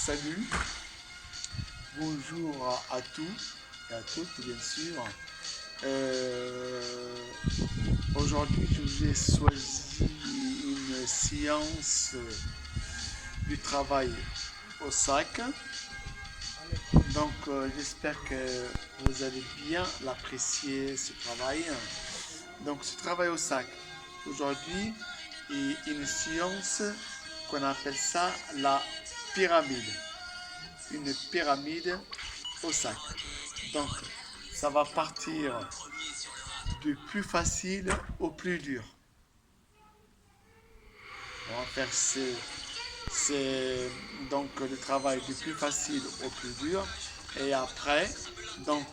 Salut, bonjour à tous et à toutes bien sûr. Euh, Aujourd'hui je vous ai choisi une séance du travail au sac. Donc j'espère que vous allez bien l'apprécier ce travail. Donc ce travail au sac aujourd'hui est une séance qu'on appelle ça la pyramide. Une pyramide au sac. Donc, ça va partir du plus facile au plus dur. On va faire donc le travail du plus facile au plus dur. Et après, donc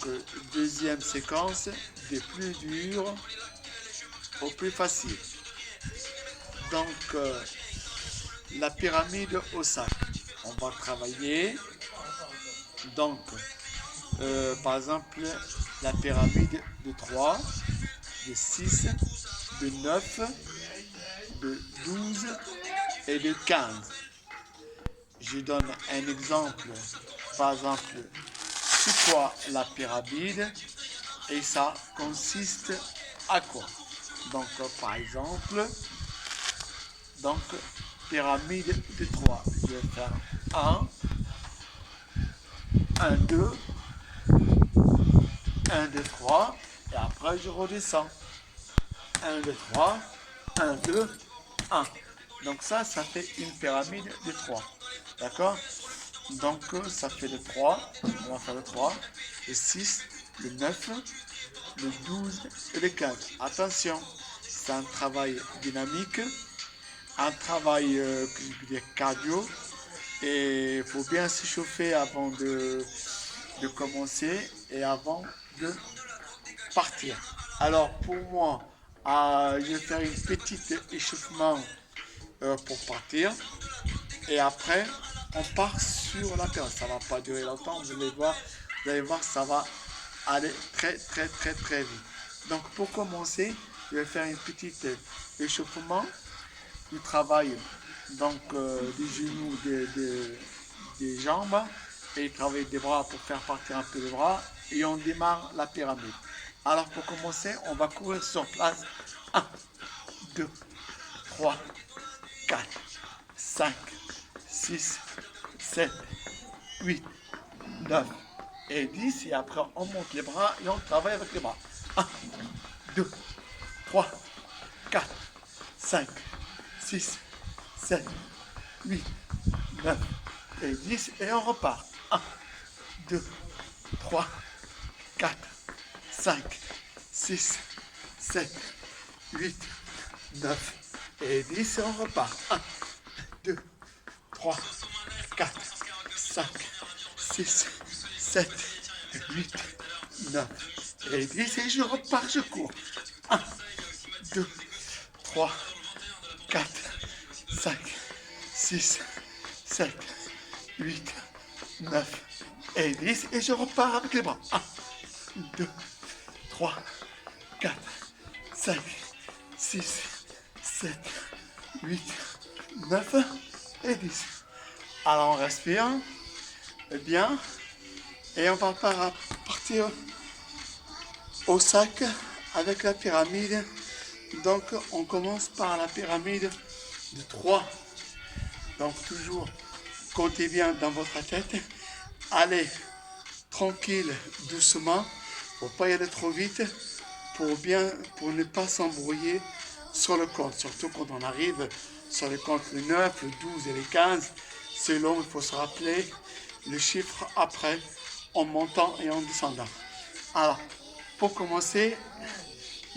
deuxième séquence, du plus dur au plus facile. Donc, la pyramide au sac. On va travailler. Donc, par exemple, la pyramide de 3, de 6, de 9, de 12 et de 15. Je donne un exemple. Par exemple, c'est quoi la pyramide et ça consiste à quoi? Donc, par exemple, donc, pyramide de 3. Je vais faire 1, 2, 1, 2, 3. Et après, je redescends. 1, 2, 3, 1, 2, 1. Donc ça fait une pyramide de 3. D'accord? Donc ça fait le 3. On va faire le 3, le 6, le 9, le 12 et le 15. Attention, c'est un travail dynamique, un travail que je peux dire cardio. Et il faut bien s'échauffer avant de commencer et avant de partir. Alors pour moi, je vais faire une petite échauffement pour partir. Et après, on part sur la pyramide. Ça ne va pas durer longtemps, vous allez voir, ça va aller très très très très vite. Donc pour commencer, je vais faire une petite échauffement du travail, donc des genoux, des jambes, et travailler des bras pour faire partir un peu les bras. Et on démarre la pyramide. Alors pour commencer, on va courir sur place. 1, 2, 3, 4, 5, 6, 7, 8, 9 et 10. Et après, on monte les bras et on travaille avec les bras. 1, 2, 3, 4, 5, 6, 7, 8, 9 et 10. Et on repart. 1, 2, 3, 4, 5, 6, 7, 8, 9 et 10 et on repart. 1, 2, 3, 4, 5, 6, 7, 8, 9 et 10 et je repars, je cours. 1, 2, 3, 4, 5, 6, 7, 8, 9 et 10 et je repars avec les bras. 1, 2, 3, 4, 5, 6, 7, 8, 9 et 10. Alors on respire bien et on va partir au sac avec la pyramide. Donc on commence par la pyramide de 3. Donc toujours comptez bien dans votre tête. Allez tranquille, doucement. Faut pas y aller trop vite pour ne pas s'embrouiller sur le compte. Surtout quand on arrive sur le compte le 9, le 12 et le 15. C'est long, il faut se rappeler le chiffre après en montant et en descendant. Alors, pour commencer,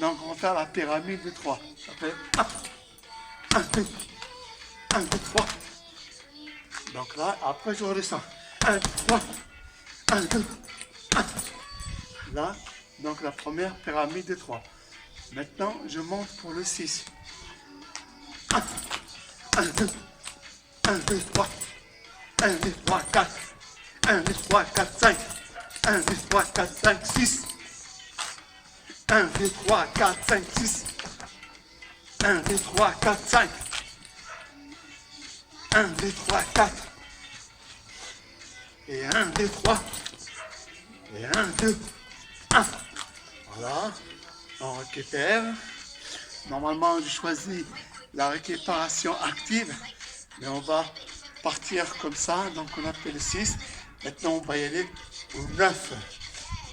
donc on va faire la pyramide de 3. Ça fait 1, 2, 1, 2, 3. Donc là, après je redescends. 1, 3, 1, 2, 1. Là, donc la première pyramide de 3. Maintenant, je monte pour le 6. 1, 2, 1, 2, 3. 1, 2, 3, 4. 1, 2, 3, 4, 5. 1, 2, 3, 4, 5, 6. 1, 2, 3, 4, 5, 6. 1, 2, 3, 4, 5. 1, 2, 3, 4. Et 1, 2, 3. Et 1, 2, 1. Voilà. On récupère. Normalement, je choisis la récupération active. Mais on va partir comme ça. Donc, on a fait le 6. Maintenant, on va y aller au 9.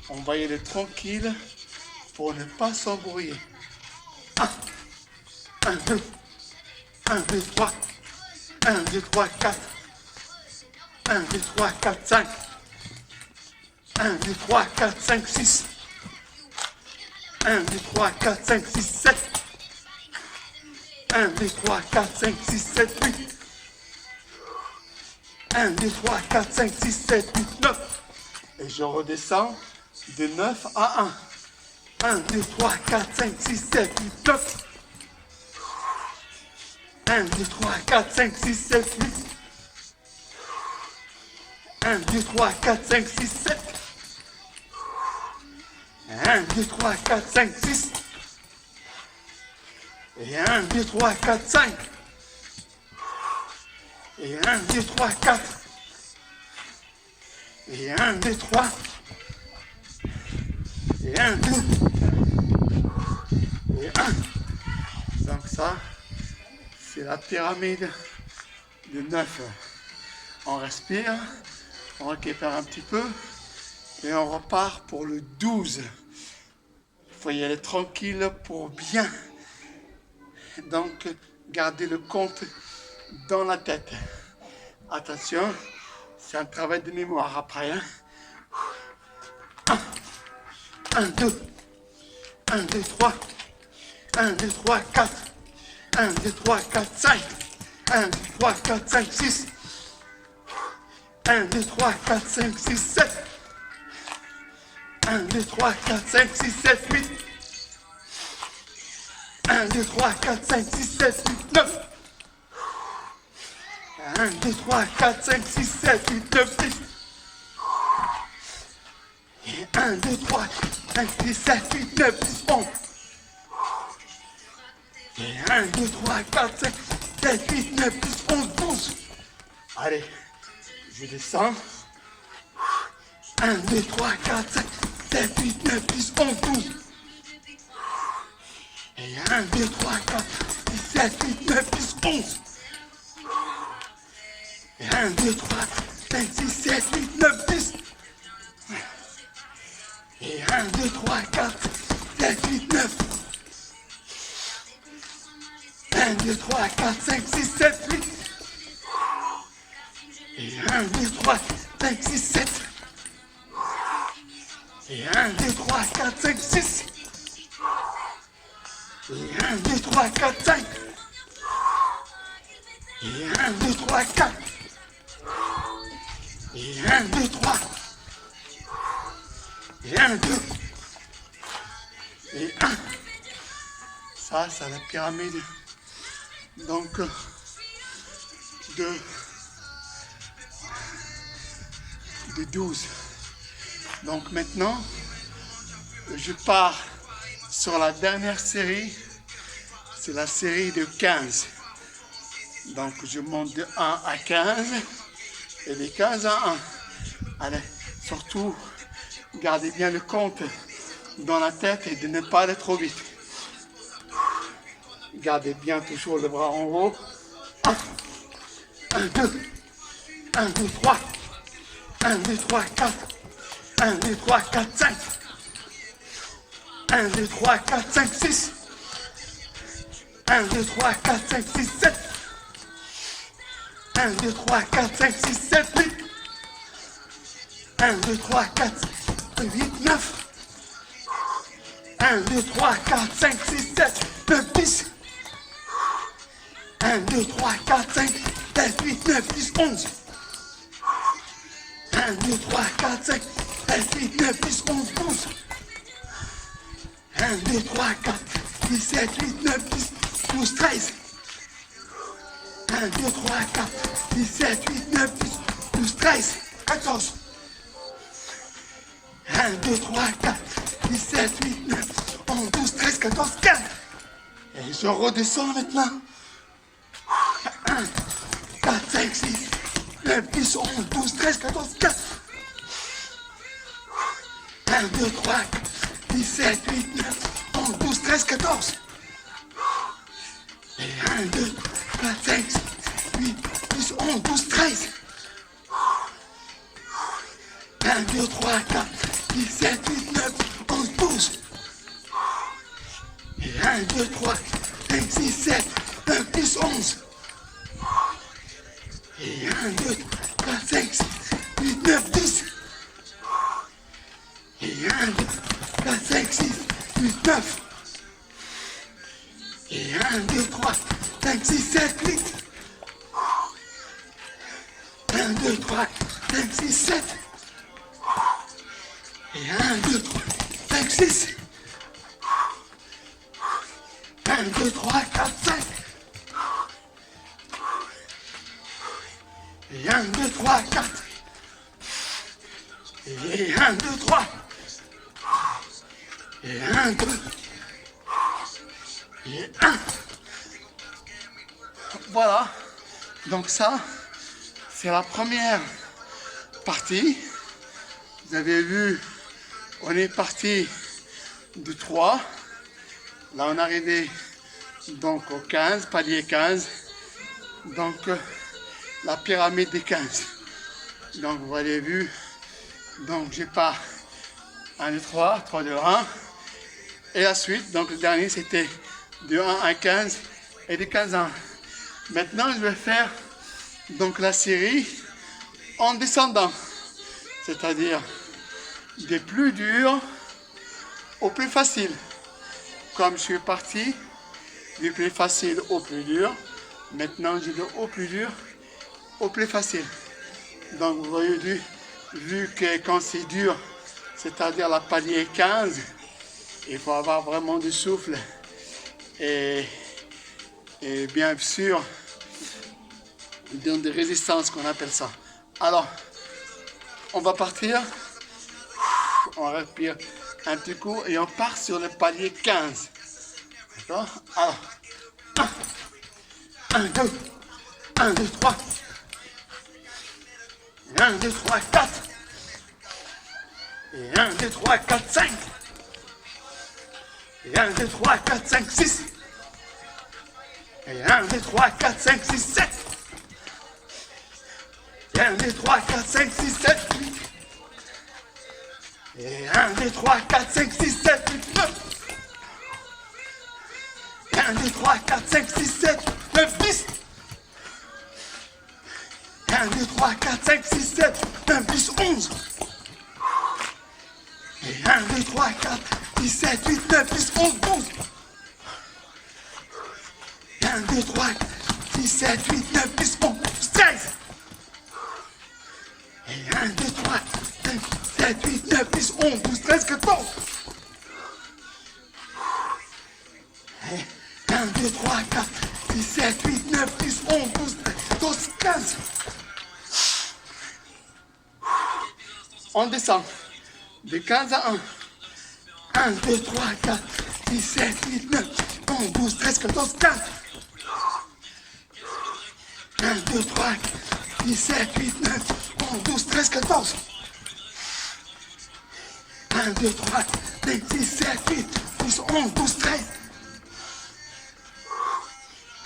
On va y aller tranquille pour ne pas s'embrouiller. 1, 1, 2, 1, 2, 3. 1, 2, 3, 4. 1, 2, 3, 4, 5. 1, 2, 3, 4, 5, 6. 1, 2, 3, 4, 5, 6, 7. 1, 2, 3, 4, 5, 6, 7, 8. 1, 2, 3, 4, 5, 6, 7, 8, 9. Et je redescends de 9 à 1. 1, 2, 3, 4, 5, 6, 7, 8, 9. 1, 2, 3, 4, 5, 6, 7, 8. 1, 2, 3, 4, 5, 6, 7. 1, 2, 3, 4, 5, 6. Et 1, 2, 3, 4, 5. Et 1, 2, 3, 4. Et 1, 2, 3. Et 1, 2. Et 1. Donc ça, c'est la pyramide de 9. On respire, on récupère un petit peu et on repart pour le 12. Il faut y aller tranquille pour bien donc garder le compte dans la tête. Attention, c'est un travail de mémoire après. 1, 2, 1, 2, 3, 1, 2, 3, 4, 1, 2, 3, 4, 5, 1, 2, 3, 4, 5, 6, 1, 2, 3, 4, 5, 6, 7, 1, 2, 3, 4, 5, 6, 7, 8, 1, 2, 3, 4, 5, 6, 7, 8, 9, 1, 2, 3, 4, 5, 6, 7, 8, 9, 10. Et 1, 2, 3, 5, 6, 7, 8, 9, 10, 11. Et 1, 2, 3, 4, 5, 7, 8, 9, 10, 11, 12. Allez, je descends. 1, 2, 3, 4, 5, 7, 8, 9, 10, 11, 12. Et 1, 2, 3, 4, 6, 7, 8, 9, 10, 11. Et 1, 2, 3, 5, 6, 7, 8, 9, 10. Et 1, 2, 3, 4, 7, 8, 9. 1, 2, 3, 4, 5, 6, 7, 8. Et 1, 2, 3, 5, 6, 7. Et 1, 2, 3, 4, 5, 6. Et 1, 2, 3, 4, 5. Et 1, 2, 3, 4. Et 1, 2, 3. Et 1, 2. Et 1. Ça, c'est la pyramide. Donc, de 12. Donc maintenant, je pars sur la dernière série. C'est la série de 15. Donc je monte de 1 à 15 et de 15 à 1. Allez, surtout, gardez bien le compte dans la tête et de ne pas aller trop vite. Gardez bien toujours le bras en haut. 1, 2, 1, 2, 3. 1, 2, 3, 4. 1, 2, 3, 4, 5. 1, 2, 3, 4, 5, 6. 1, 2, 3, 4, 5, 6, 7. 1, 2, 3, 4, 5, 6, 7, 8. 1, 2, 3, 4, 8, 9. 1, 2, 3, 4, 5, 6, 7, 9, 10. 1, 2, 3, 4, 5, 7, 8, 9, 10, 11. 1, 2, 3, 4, 5, 7, 8, 9, 10, 11, 12. 1, 2, 3, 4, 6, 7, 8, 9, 10, 12, 13. 1, 2, 3, 4, 6, 7, 8, 9, 10, 12, 13, 14. 1, 2, 3, 4, 6, 7, 8, 9, 11, 12, 13, 14, 15. Et je redescends maintenant. 1, 4, 5, 6, 9, 9, 10, 11, 12, 13, 14, 15. 1, 2, 3, 4, 17, 8, 9, 11, 12, 13, 14. Et 1, 2, 4, 5, 6, 8, 10, 11, 12, 13. 1, 2, 3, 4, 17, 8, 9, 11, 12. Et 1, 2, 3, 5, 6, 7, 9, 10, 11. Et 1, 2, 4, 5, 6, 8, 9, 10. Et 1, 2, 4, 5, 6, 8, 9. Et 1, 2, 3, 5, 6, 7, 8. 1, 2, 3, 5, 6, 7. Et 1, 2, 3, 5, 6. 1, 2, 3, 4, 5. Et 1, 2, 3, 4. Et 1, 2, 3. Et 1, 2. Et 1. Voilà. Donc ça, c'est la première partie. Vous avez vu, on est parti de 3. Là, on est arrivé donc au 15, palier 15. Donc, la pyramide des 15. Donc, vous avez vu, donc j'ai pas 1, 2, 3, 3, 2, 1. Et la suite, donc le dernier, c'était de 1 à 15 et de 15 à 1. Maintenant, je vais faire donc la série en descendant. C'est-à-dire des plus durs au plus facile. Comme je suis parti du plus facile au plus dur, maintenant je vais au plus dur au plus facile. Donc vous voyez, vu que quand c'est dur, c'est-à-dire la palier 15, il faut avoir vraiment du souffle et bien sûr de résistance qu'on appelle ça. Alors, on va partir, on respire un petit coup et on part sur le palier 15. D'accord? Alors, 1, 2, 1, 2, 3. 1, 2, 3, 4. Et 1, 2, 3, 4, 5. Et 1, 2, 3, 4, 5, 6. Et 1, 2, 3, 4, 5, 6, 7. Et 1, 2, 3, 4, 5, 6, 7, 8. Et 1, 2, 3, 4, 5, 6, 7, 8, 9. Et 1, 2, 3, 4, 5, 6, 7, 9, 10. 1, 2, 3, 4, 5, 6, 7, 9, 10, 11. Et 1, 2, 3, 4, 17, 8, 9, 10, 11, 12. 1, 2, 3, 17, 8, 9, 10, 11, 13. Et 1, 2, 3, 5, 7, 8, 9, 10, 11, 12, 13, 14. Et 1, 2, 3, 4, 17, 8, 9, 10, 11, 12, 13, 14, 15. On descend de 15 à 1. 1, 2, 3, 4, 17, 8, 9, 11, 12, 13, 14, 15. 1, 2, 3, 17, 8, 9, 11, 12, 13, 14. 1, 2, 3, 5, 6, 7, 8, 10, 11, 12, 13.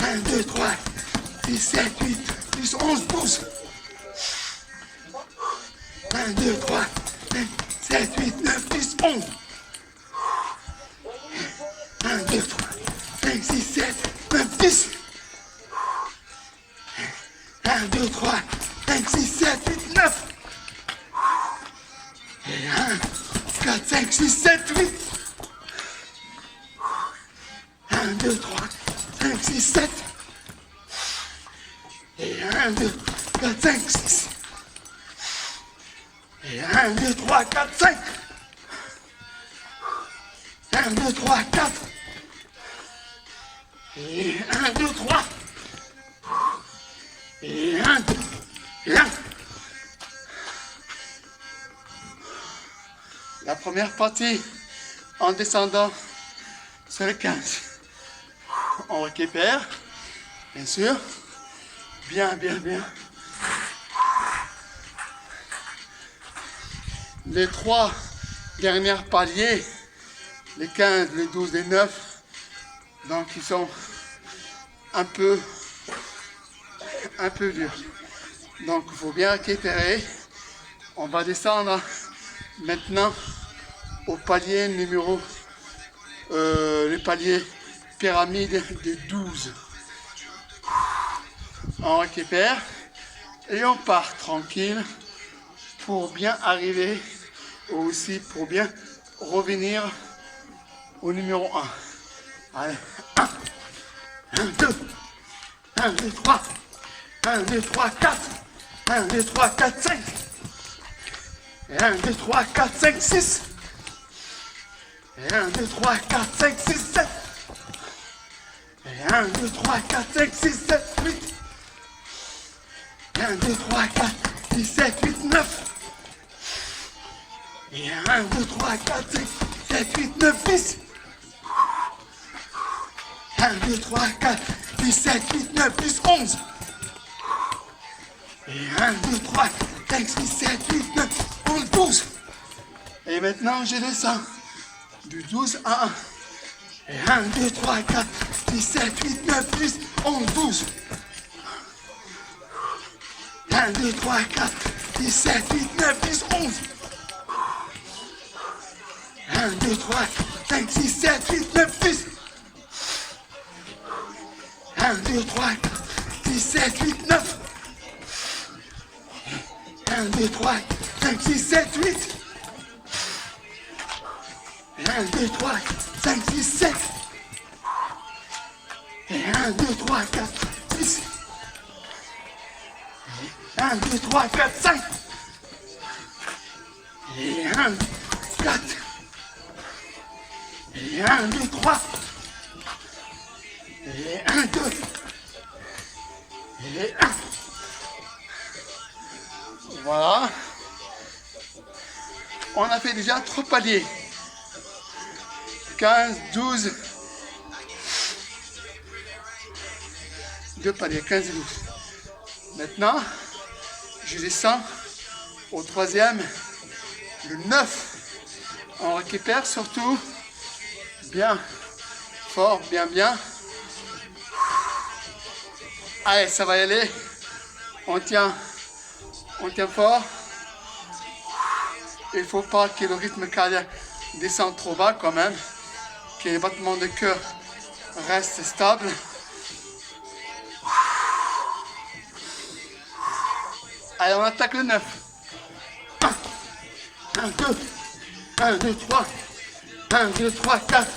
1, 2, 3, 17, 8, 10, 11, 12. 1, 2, 3, 5, 7, 8, 9, 10, 11. 1, 2, 3, 5, 6, 7, 9, 10. 1, 2, 3, 5, 6, 7, 8, 9. Et 1, 4, 5, 6, 7, 8. 1, 2, 3, 5, 6, 7. Et 1, 2, 4, 5, 6. Et 1, 2, 3, 4, 5. 1, 2, 3, 4. Et 1, 2, 3. Et 1, 2, et 1. La première partie en descendant sur le 15. On récupère, bien sûr. Bien, bien, bien. les 3 derniers paliers, les 15, les 12, les 9, donc ils sont un peu durs. Donc il faut bien récupérer. On va descendre maintenant au palier numéro, le palier pyramide de 12. On récupère et on part tranquille pour bien arriver, aussi pour bien revenir au numéro 1. Allez, 1, 2, 1, 2, 3, 1, 2, 3, 4, 1, 2, 3, 4, 5, et 1, 2, 3, 4, 5, 6, et 1, 2, 3, 4, 5, 6, 7, et 1, 2, 3, 4, 5, 6, 7, 8, et 1, 2, 3, 4, 6, 7, 8, 9, et 1, 2, 3, 4, 5, 7, 8, 9, 10, 1, 2, 3, 4, 6, 7, 8, 9, 10, 11, et 1, 2, 3, 5, 6, 7, 8, 9, 11, 12. Et maintenant, je descends du 12 à 1. Et 1, 2, 3, 4, 6, 7, 8, 9, 10, 11, 12. 1, 2, 3, 4, 6, 7, 8, 9, 10, 11. 1, 2, 3, 5, 6, 7, 8, 9, 10. 1, 2, 3, 4, 6, 7, 8, 9. 1, 2, 3, 5, 6, 7, 8. 1, 2, 3, 5, 6, 7. Et 1, 2, 3, 4, 6. 1, 2, 3, 4, 5. Et 1, 4. Et 1, 2, 3. Et 1, 2. Et 1. Voilà. On a fait déjà 3 paliers. 15, 12. 2 paliers, 15 et 12. Maintenant, je descends au 3e, le 9. On récupère surtout bien fort, bien. Allez, ça va y aller. On tient fort. Il ne faut pas que le rythme cardiaque descende trop bas quand même, que les battements de cœur restent stables. Allez, on attaque le 9. 1, 2, 1, 2, 3, 1, 2, 3, 4,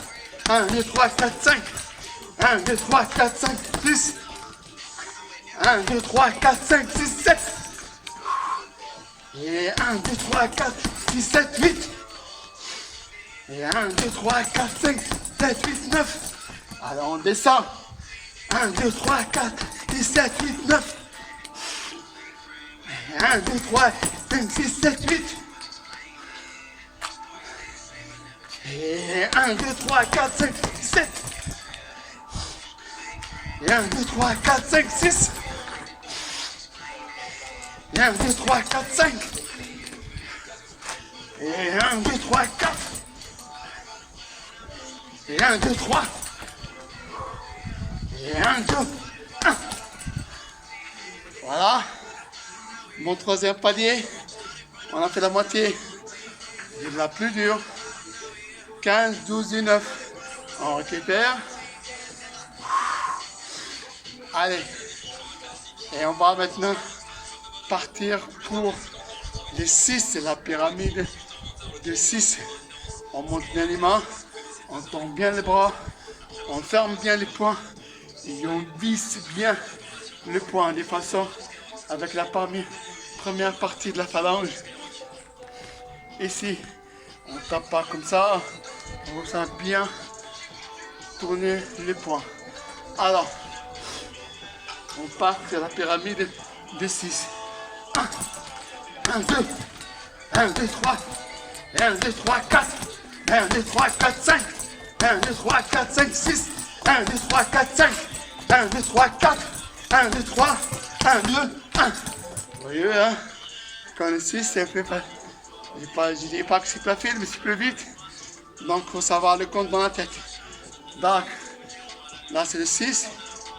1, 2, 3, 4, 5, 1, 2, 3, 4, 5, 6, 1, 2, 3, 4, 5, 6, 7, et 1, 2, 3, 4, 6, 7, 8, et 1, 2, 3, 4, 5, 7, 8, 9, alors on descend, 1, 2, 3, 4, 6, 7, 8, 9, et 1, 2, 3, 5, 6, 7, 8, et 1, 2, 3, 4, 5, 6, 7, et 1, 2, 3, 4, 5, 6, et 1, 2, 3, 4, 5, et 1, 2, 3, 4, et 1, 2, 3, et 1, 2, 1. Voilà, mon 3e palier, on a fait la moitié, de la plus dure, 15, 12 et 9, on récupère, allez, et on va maintenant partir pour les 6, la pyramide de 6. On monte bien les mains, on tombe bien les bras, on ferme bien les poings et on visse bien le poing de façon avec la première partie de la phalange. Ici, on ne tape pas comme ça, on sent bien tourner les poings. Alors, on part sur la pyramide de 6. 1, 2, 1, 2, 3, 1, 2, 3, 4, 1, 2, 3, 4, 5, 1, 2, 3, 4, 5, 6, 1, 2, 3, 4, 5, 1, 2, 3, 4, 1, 2, 3, 1, 2, 1. Vous voyez, hein, quand le 6, c'est Je dis pas que c'est pas facile, mais c'est plus vite. Donc, il faut savoir le compte dans la tête. Donc, là, c'est le 6.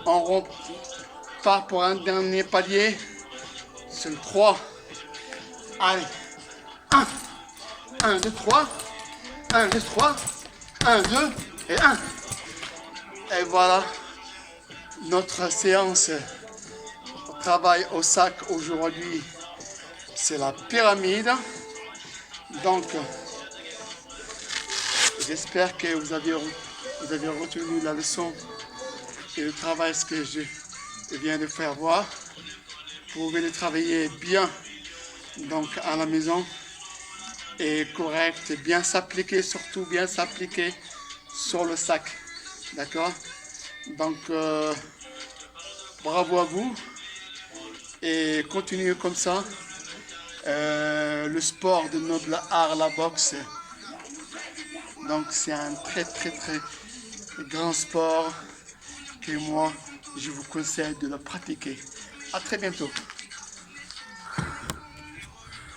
On repart pour un dernier palier. C'est le 3. Allez. 1. 1, 2, 3. 1, 2, 3. 1, 2 et 1. Et voilà notre séance de travail au sac aujourd'hui. C'est la pyramide. Donc, j'espère que vous avez retenu la leçon et le travail que je viens de faire voir. Vous pouvez le travailler bien donc à la maison et correct, bien s'appliquer, surtout bien s'appliquer sur le sac. D'accord? Donc, bravo à vous et continuez comme ça. Le sport de noble art, la boxe, donc c'est un très grand sport que moi je vous conseille de le pratiquer. À très bientôt.